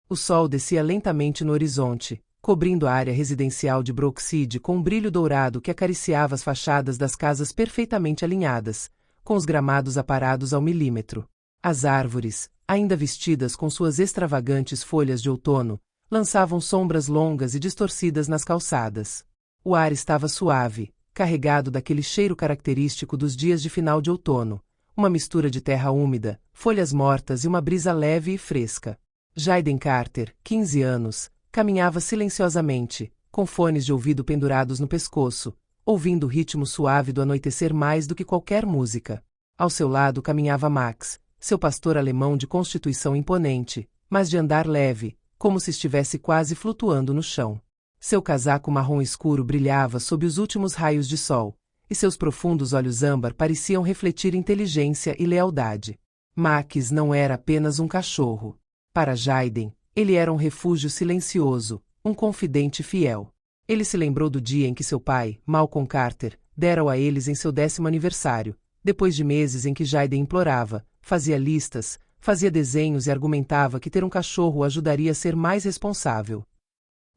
O sol descia lentamente no horizonte, cobrindo a área residencial de Brookside com um brilho dourado que acariciava as fachadas das casas perfeitamente alinhadas, com os gramados aparados ao milímetro. As árvores, ainda vestidas com suas extravagantes folhas de outono, lançavam sombras longas e distorcidas nas calçadas. O ar estava suave, carregado daquele cheiro característico dos dias de final de outono, uma mistura de terra úmida, folhas mortas e uma brisa leve e fresca. Jayden Carter, 15 anos, caminhava silenciosamente, com fones de ouvido pendurados no pescoço, ouvindo o ritmo suave do anoitecer mais do que qualquer música. Ao seu lado caminhava Max, seu pastor alemão de constituição imponente, mas de andar leve, como se estivesse quase flutuando no chão. Seu casaco marrom escuro brilhava sob os últimos raios de sol, e seus profundos olhos âmbar pareciam refletir inteligência e lealdade. Max não era apenas um cachorro. Para Jayden, ele era um refúgio silencioso, um confidente fiel. Ele se lembrou do dia em que seu pai, Malcolm Carter, dera-o a eles em seu 10º aniversário, depois de meses em que Jayden implorava, fazia listas, fazia desenhos e argumentava que ter um cachorro o ajudaria a ser mais responsável.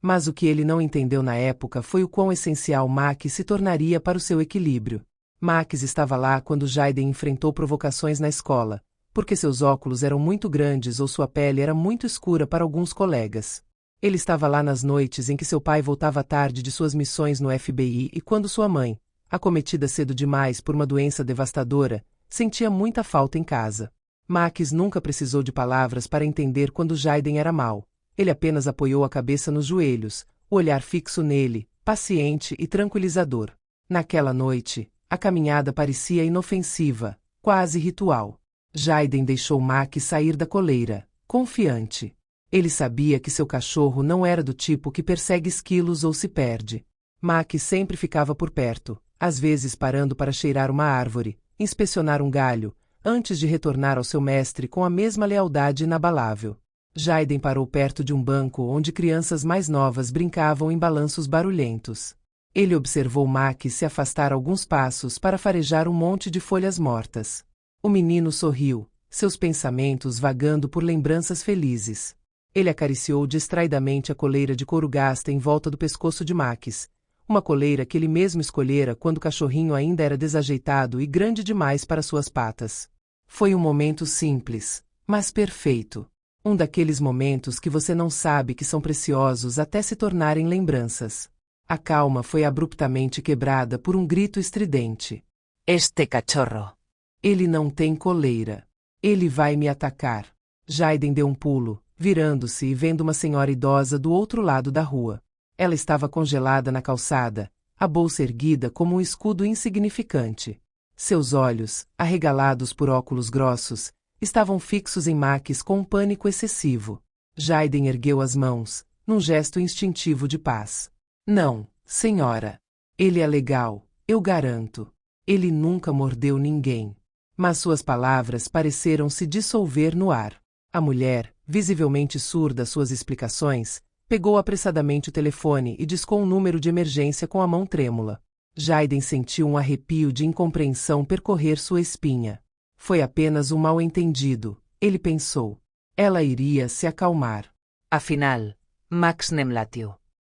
Mas o que ele não entendeu na época foi o quão essencial Max se tornaria para o seu equilíbrio. Max estava lá quando Jayden enfrentou provocações na escola, porque seus óculos eram muito grandes ou sua pele era muito escura para alguns colegas. Ele estava lá nas noites em que seu pai voltava tarde de suas missões no FBI e quando sua mãe, acometida cedo demais por uma doença devastadora, sentia muita falta em casa. Max nunca precisou de palavras para entender quando Jayden era mau. Ele apenas apoiou a cabeça nos joelhos, o olhar fixo nele, paciente e tranquilizador. Naquela noite, a caminhada parecia inofensiva, quase ritual. Jayden deixou Max sair da coleira, confiante. Ele sabia que seu cachorro não era do tipo que persegue esquilos ou se perde. Max sempre ficava por perto, às vezes parando para cheirar uma árvore, inspecionar um galho, antes de retornar ao seu mestre com a mesma lealdade inabalável. Jayden parou perto de um banco onde crianças mais novas brincavam em balanços barulhentos. Ele observou Max se afastar alguns passos para farejar um monte de folhas mortas. O menino sorriu, seus pensamentos vagando por lembranças felizes. Ele acariciou distraidamente a coleira de couro gasta em volta do pescoço de Max, uma coleira que ele mesmo escolhera quando o cachorrinho ainda era desajeitado e grande demais para suas patas. Foi um momento simples, mas perfeito. Um daqueles momentos que você não sabe que são preciosos até se tornarem lembranças. A calma foi abruptamente quebrada por um grito estridente. Este cachorro. Ele não tem coleira. Ele vai me atacar. Jayden deu um pulo, virando-se e vendo uma senhora idosa do outro lado da rua. Ela estava congelada na calçada, a bolsa erguida como um escudo insignificante. Seus olhos, arregalados por óculos grossos, estavam fixos em Max com um pânico excessivo. Jayden ergueu as mãos, num gesto instintivo de paz. Não, senhora. Ele é legal, eu garanto. Ele nunca mordeu ninguém. Mas suas palavras pareceram se dissolver no ar. A mulher, visivelmente surda às suas explicações, pegou apressadamente o telefone e discou um número de emergência com a mão trêmula. Jayden sentiu um arrepio de incompreensão percorrer sua espinha. Foi apenas um mal-entendido, ele pensou. Ela iria se acalmar. Afinal, Max nem latiu.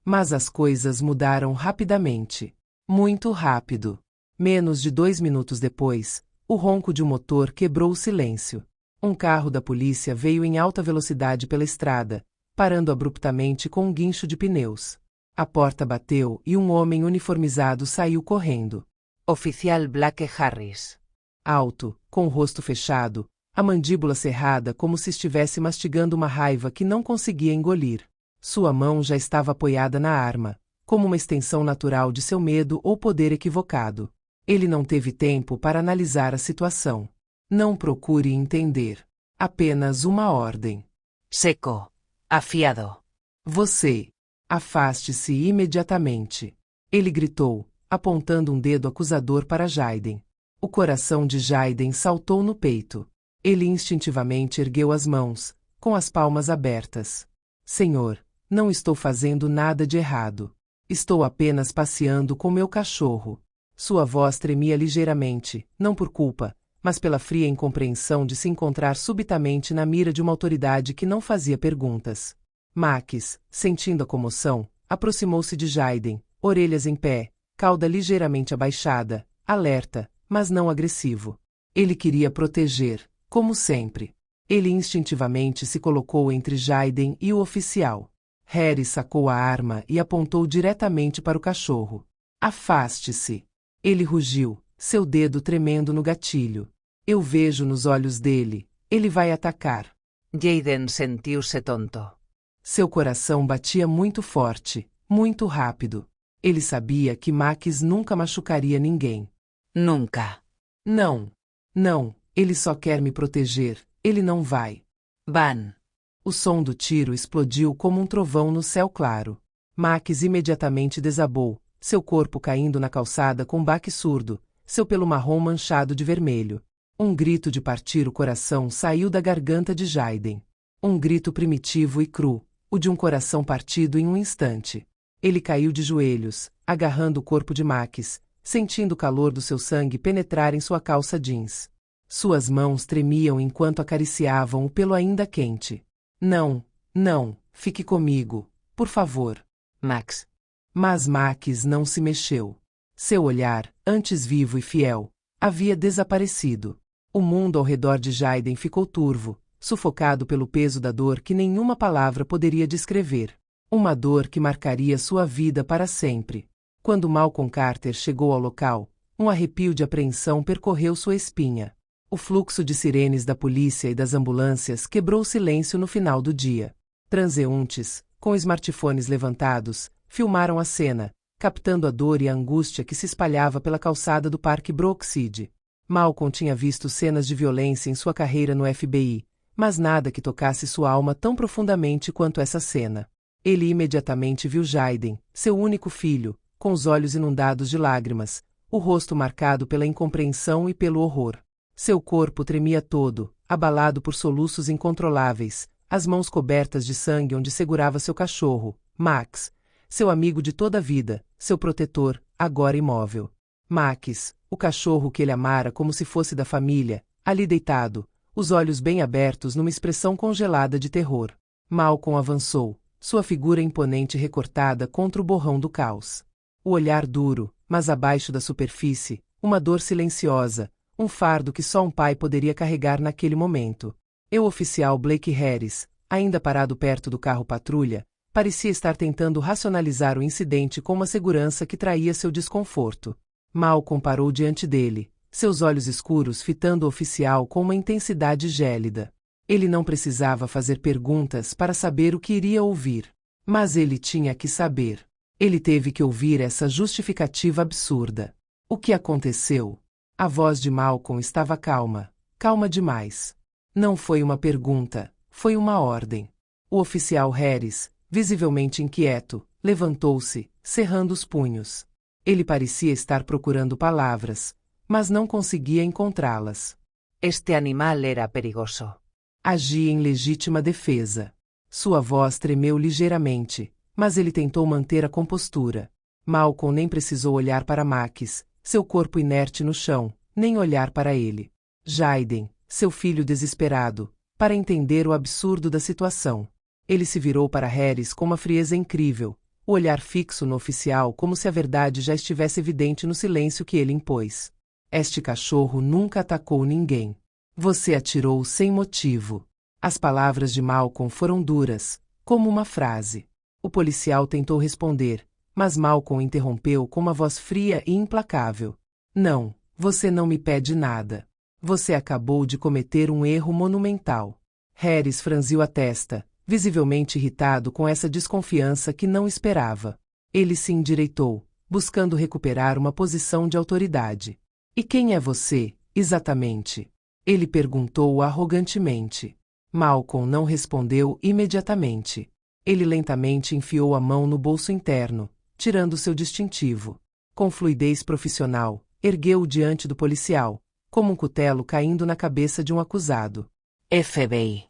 Mas as coisas mudaram rapidamente. Muito rápido. Menos de 2 minutos depois, o ronco de um motor quebrou o silêncio. Um carro da polícia veio em alta velocidade pela estrada, parando abruptamente com um guincho de pneus. A porta bateu e um homem uniformizado saiu correndo. Oficial Blake Harris. Alto, com o rosto fechado, a mandíbula cerrada como se estivesse mastigando uma raiva que não conseguia engolir. Sua mão já estava apoiada na arma, como uma extensão natural de seu medo ou poder equivocado. Ele não teve tempo para analisar a situação. Não procure entender. Apenas uma ordem. Seco. Afiado. Você. Afaste-se imediatamente. Ele gritou, apontando um dedo acusador para Jayden. O coração de Jayden saltou no peito. Ele instintivamente ergueu as mãos, com as palmas abertas. Senhor, não estou fazendo nada de errado. Estou apenas passeando com meu cachorro. Sua voz tremia ligeiramente, não por culpa, mas pela fria incompreensão de se encontrar subitamente na mira de uma autoridade que não fazia perguntas. Max, sentindo a comoção, aproximou-se de Jaiden, orelhas em pé, cauda ligeiramente abaixada, alerta, mas não agressivo. Ele queria proteger, como sempre. Ele instintivamente se colocou entre Jaiden e o oficial. Harris sacou a arma e apontou diretamente para o cachorro. Afaste-se! Ele rugiu, seu dedo tremendo no gatilho. Eu vejo nos olhos dele. Ele vai atacar. Jaden sentiu-se tonto. Seu coração batia muito forte, muito rápido. Ele sabia que Max nunca machucaria ninguém. Nunca. Não. Não, ele só quer me proteger. Ele não vai. Van. O som do tiro explodiu como um trovão no céu claro. Max imediatamente desabou, seu corpo caindo na calçada com baque surdo, seu pelo marrom manchado de vermelho. Um grito de partir o coração saiu da garganta de Jaiden. Um grito primitivo e cru, o de um coração partido em um instante. Ele caiu de joelhos, agarrando o corpo de Max, sentindo o calor do seu sangue penetrar em sua calça jeans. Suas mãos tremiam enquanto acariciavam o pelo ainda quente. Não, não, fique comigo, por favor. Max. Mas Max não se mexeu. Seu olhar, antes vivo e fiel, havia desaparecido. O mundo ao redor de Jaiden ficou turvo, sufocado pelo peso da dor que nenhuma palavra poderia descrever. Uma dor que marcaria sua vida para sempre. Quando Malcolm Carter chegou ao local, um arrepio de apreensão percorreu sua espinha. O fluxo de sirenes da polícia e das ambulâncias quebrou o silêncio no final do dia. Transeuntes, com smartphones levantados, filmaram a cena, captando a dor e a angústia que se espalhava pela calçada do Parque Brookside. Malcolm tinha visto cenas de violência em sua carreira no FBI, mas nada que tocasse sua alma tão profundamente quanto essa cena. Ele imediatamente viu Jaiden, seu único filho, com os olhos inundados de lágrimas, o rosto marcado pela incompreensão e pelo horror. Seu corpo tremia todo, abalado por soluços incontroláveis, as mãos cobertas de sangue onde segurava seu cachorro, Max, seu amigo de toda a vida, seu protetor, agora imóvel. Max, o cachorro que ele amara como se fosse da família, ali deitado, os olhos bem abertos numa expressão congelada de terror. Malcolm avançou, sua figura imponente recortada contra o borrão do caos. O olhar duro, mas abaixo da superfície, uma dor silenciosa, um fardo que só um pai poderia carregar naquele momento. O oficial Blake Harris, ainda parado perto do carro patrulha, parecia estar tentando racionalizar o incidente com uma segurança que traía seu desconforto. Malcolm parou diante dele, seus olhos escuros fitando o oficial com uma intensidade gélida. Ele não precisava fazer perguntas para saber o que iria ouvir. Mas ele tinha que saber. Ele teve que ouvir essa justificativa absurda. O que aconteceu? A voz de Malcolm estava calma, calma demais. Não foi uma pergunta, foi uma ordem. O oficial Harris, visivelmente inquieto, levantou-se, cerrando os punhos. Ele parecia estar procurando palavras, mas não conseguia encontrá-las. Este animal era perigoso. Agia em legítima defesa. Sua voz tremeu ligeiramente, mas ele tentou manter a compostura. Malcolm nem precisou olhar para Max, seu corpo inerte no chão, nem olhar para ele. Jaiden, seu filho desesperado, para entender o absurdo da situação. Ele se virou para Harris com uma frieza incrível, o olhar fixo no oficial como se a verdade já estivesse evidente no silêncio que ele impôs. Este cachorro nunca atacou ninguém. Você atirou sem motivo. As palavras de Malcolm foram duras, como uma frase. O policial tentou responder, mas Malcolm interrompeu com uma voz fria e implacável. Não, você não me pede nada. Você acabou de cometer um erro monumental. Harris franziu a testa, visivelmente irritado com essa desconfiança que não esperava. Ele se endireitou, buscando recuperar uma posição de autoridade. E quem é você, exatamente? Ele perguntou arrogantemente. Malcolm não respondeu imediatamente. Ele lentamente enfiou a mão no bolso interno, tirando seu distintivo. Com fluidez profissional, ergueu-o diante do policial, como um cutelo caindo na cabeça de um acusado. FBI.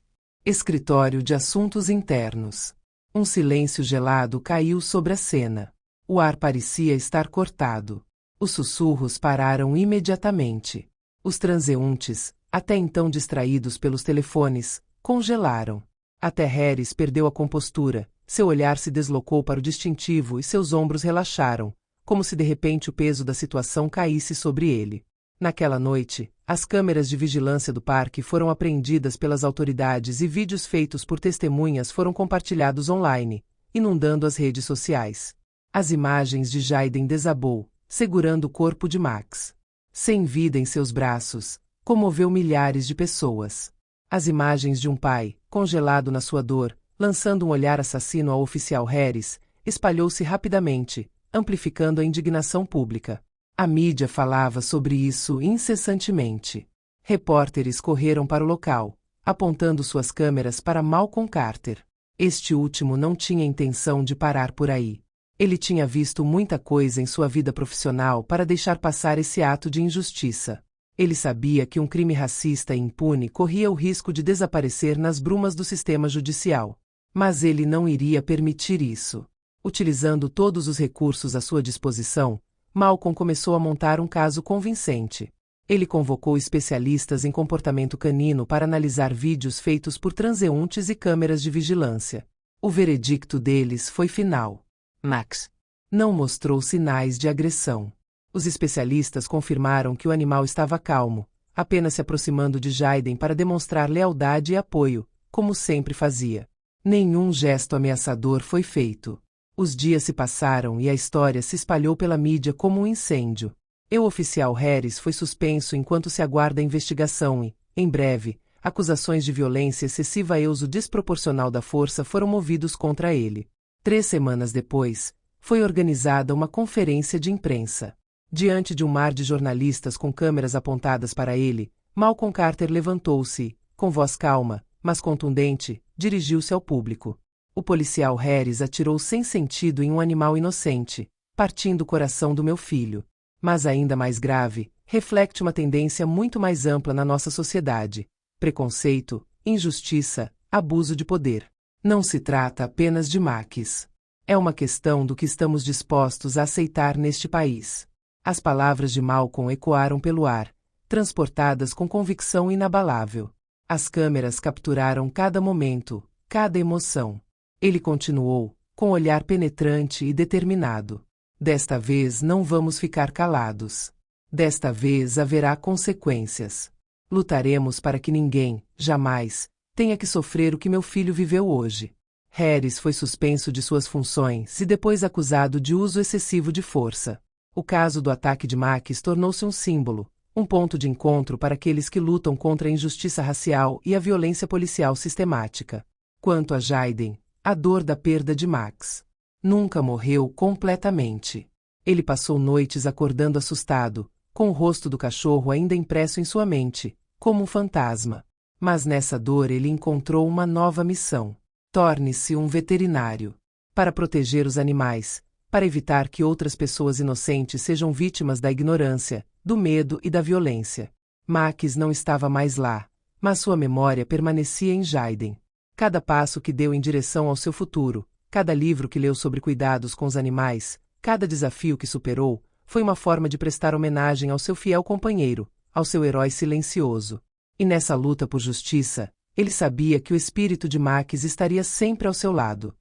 Escritório de Assuntos Internos. Um silêncio gelado caiu sobre a cena. O ar parecia estar cortado. Os sussurros pararam imediatamente. Os transeuntes, até então distraídos pelos telefones, congelaram. Até Harris perdeu a compostura, seu olhar se deslocou para o distintivo e seus ombros relaxaram, como se de repente o peso da situação caísse sobre ele. Naquela noite, as câmeras de vigilância do parque foram apreendidas pelas autoridades e vídeos feitos por testemunhas foram compartilhados online, inundando as redes sociais. As imagens de Jayden desabou, segurando o corpo de Max. Sem vida em seus braços, comoveu milhares de pessoas. As imagens de um pai, congelado na sua dor, lançando um olhar assassino ao oficial Harris, espalhou-se rapidamente, amplificando a indignação pública. A mídia falava sobre isso incessantemente. Repórteres correram para o local, apontando suas câmeras para Malcolm Carter. Este último não tinha intenção de parar por aí. Ele tinha visto muita coisa em sua vida profissional para deixar passar esse ato de injustiça. Ele sabia que um crime racista e impune corria o risco de desaparecer nas brumas do sistema judicial. Mas ele não iria permitir isso. Utilizando todos os recursos à sua disposição, Malcolm começou a montar um caso convincente. Ele convocou especialistas em comportamento canino para analisar vídeos feitos por transeuntes e câmeras de vigilância. O veredicto deles foi final. Max não mostrou sinais de agressão. Os especialistas confirmaram que o animal estava calmo, apenas se aproximando de Jayden para demonstrar lealdade e apoio, como sempre fazia. Nenhum gesto ameaçador foi feito. Os dias se passaram e a história se espalhou pela mídia como um incêndio. O oficial Harris foi suspenso enquanto se aguarda a investigação e, em breve, acusações de violência excessiva e uso desproporcional da força foram movidos contra ele. 3 semanas depois, foi organizada uma conferência de imprensa. Diante de um mar de jornalistas com câmeras apontadas para ele, Malcolm Carter levantou-se e, com voz calma, mas contundente, dirigiu-se ao público. O policial Harris atirou sem sentido em um animal inocente, partindo o coração do meu filho. Mas ainda mais grave, reflete uma tendência muito mais ampla na nossa sociedade: preconceito, injustiça, abuso de poder. Não se trata apenas de Max. É uma questão do que estamos dispostos a aceitar neste país. As palavras de Malcolm ecoaram pelo ar, transportadas com convicção inabalável. As câmeras capturaram cada momento, cada emoção. Ele continuou, com olhar penetrante e determinado. Desta vez não vamos ficar calados. Desta vez haverá consequências. Lutaremos para que ninguém, jamais, tenha que sofrer o que meu filho viveu hoje. Harris foi suspenso de suas funções e depois acusado de uso excessivo de força. O caso do ataque de Max tornou-se um símbolo, um ponto de encontro para aqueles que lutam contra a injustiça racial e a violência policial sistemática. Quanto a Jayden, a dor da perda de Max nunca morreu completamente. Ele passou noites acordando assustado, com o rosto do cachorro ainda impresso em sua mente, como um fantasma. Mas nessa dor ele encontrou uma nova missão. Torne-se um veterinário. Para proteger os animais, para evitar que outras pessoas inocentes sejam vítimas da ignorância, do medo e da violência. Max não estava mais lá, mas sua memória permanecia em Jayden. Cada passo que deu em direção ao seu futuro, cada livro que leu sobre cuidados com os animais, cada desafio que superou, foi uma forma de prestar homenagem ao seu fiel companheiro, ao seu herói silencioso. E nessa luta por justiça, ele sabia que o espírito de Max estaria sempre ao seu lado.